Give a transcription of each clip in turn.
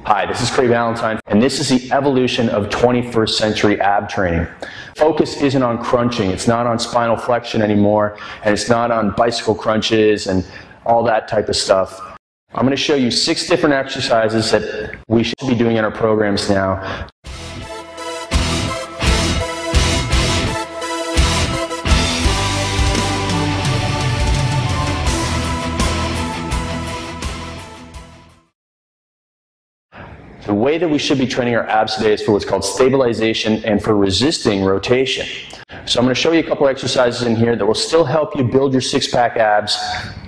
Hi, this is Craig Valentine, and this is the evolution of 21st century ab training. Focus isn't on crunching, it's not on spinal flexion anymore, and it's not on bicycle crunches and all that type of stuff. I'm going to show you 6 different exercises that we should be doing in our programs now. The way that we should be training our abs today is for what's called stabilization and for resisting rotation. So I'm going to show you a couple exercises in here that will still help you build your six-pack abs,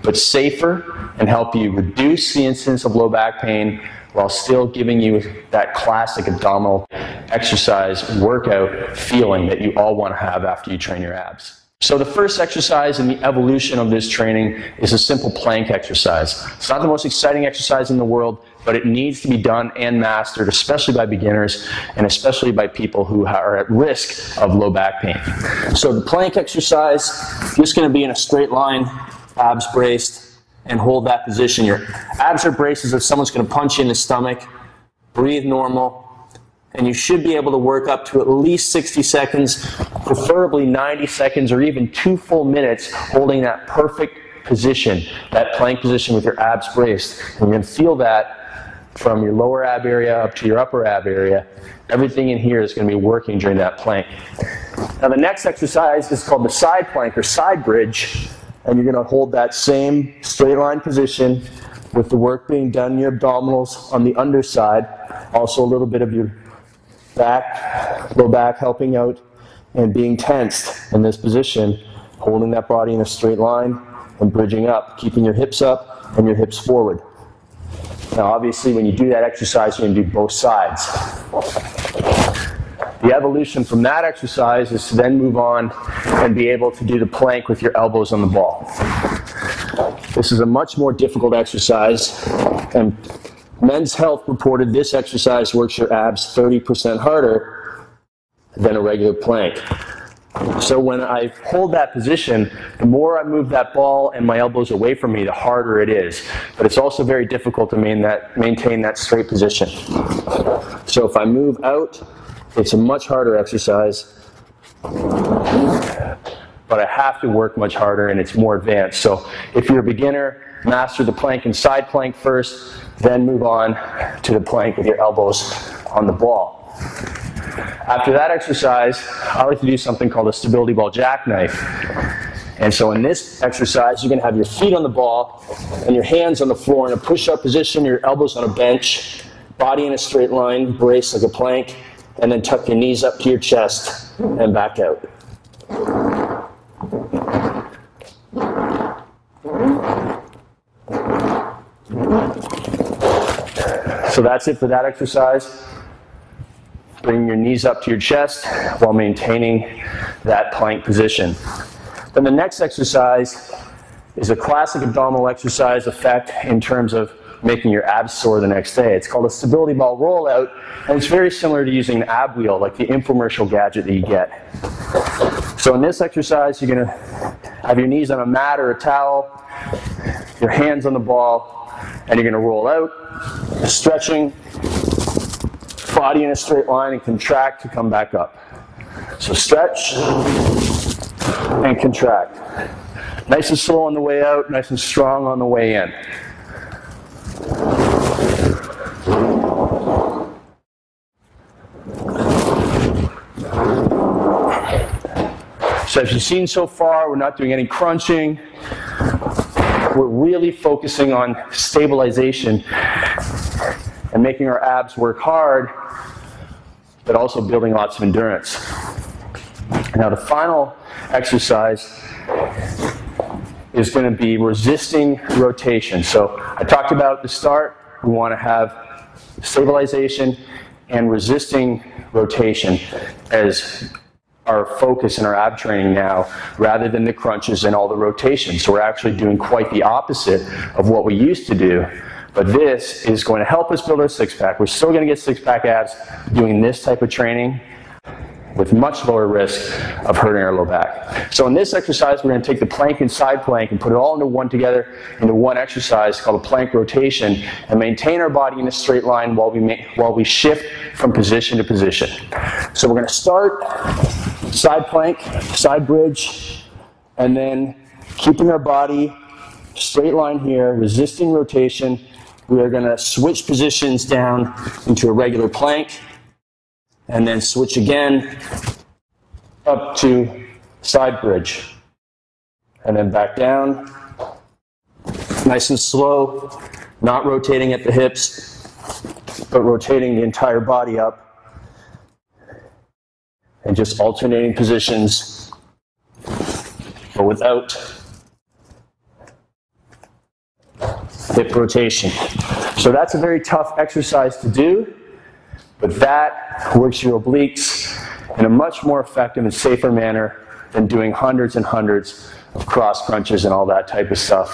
but safer, and help you reduce the incidence of low back pain while still giving you that classic abdominal exercise workout feeling that you all want to have after you train your abs. So the first exercise in the evolution of this training is a simple plank exercise. It's not the most exciting exercise in the world, but it needs to be done and mastered, especially by beginners and especially by people who are at risk of low back pain. So the plank exercise, you're just going to be in a straight line, abs braced, and hold that position. Your abs are braced as if someone's going to punch you in the stomach. Breathe normal. And you should be able to work up to at least 60 seconds, preferably 90 seconds or even 2 full minutes holding that perfect position, that plank position with your abs braced. And you're going to feel that from your lower ab area up to your upper ab area. Everything in here is going to be working during that plank. Now the next exercise is called the side plank or side bridge. And you're going to hold that same straight line position with the work being done in your abdominals on the underside. Also a little bit of your back, low back helping out and being tensed in this position, holding that body in a straight line and bridging up, keeping your hips up and your hips forward. Now obviously when you do that exercise, you're going to do both sides. The evolution from that exercise is to then move on and be able to do the plank with your elbows on the ball. This is a much more difficult exercise, and Men's Health reported this exercise works your abs 30% harder than a regular plank. So when I hold that position, the more I move that ball and my elbows away from me, the harder it is. But it's also very difficult to maintain that straight position. So if I move out, it's a much harder exercise, but I have to work much harder and it's more advanced. So if you're a beginner, master the plank and side plank first, then move on to the plank with your elbows on the ball. After that exercise, I like to do something called a stability ball jackknife. And so in this exercise, you're going to have your feet on the ball and your hands on the floor in a push-up position, your elbows on a bench, body in a straight line, brace like a plank, and then tuck your knees up to your chest and back out. So that's it for that exercise. Bring your knees up to your chest while maintaining that plank position. Then the next exercise is a classic abdominal exercise effect in terms of making your abs sore the next day. It's called a stability ball rollout, and it's very similar to using an ab wheel, like the infomercial gadget that you get. So in this exercise, you're going to have your knees on a mat or a towel, your hands on the ball, and you're going to roll out, stretching, body in a straight line, and contract to come back up. So stretch and contract. Nice and slow on the way out, nice and strong on the way in. So as you've seen so far, we're not doing any crunching. We're really focusing on stabilization and making our abs work hard, but also building lots of endurance. Now the final exercise is going to be resisting rotation. So I talked about at the start, we want to have stabilization and resisting rotation as our focus in our ab training now, rather than the crunches and all the rotations. So we're actually doing quite the opposite of what we used to do. But this is going to help us build our six-pack. We're still going to get six-pack abs doing this type of training. with much lower risk of hurting our low back. So in this exercise, we're going to take the plank and side plank and put it all into one exercise called a plank rotation, and maintain our body in a straight line while we shift from position to position. So we're going to start side plank, side bridge, and then keeping our body straight line here, resisting rotation. We are going to switch positions down into a regular plank, and then switch again up to side bridge, and then back down. Nice and slow, not rotating at the hips, but rotating the entire body up, and just alternating positions, but without hip rotation. So that's a very tough exercise to do, but that works your obliques in a much more effective and safer manner than doing hundreds and hundreds of cross crunches and all that type of stuff,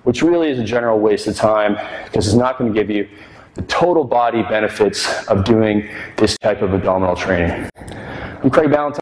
which really is a general waste of time because it's not going to give you the total body benefits of doing this type of abdominal training. I'm Craig Ballantyne.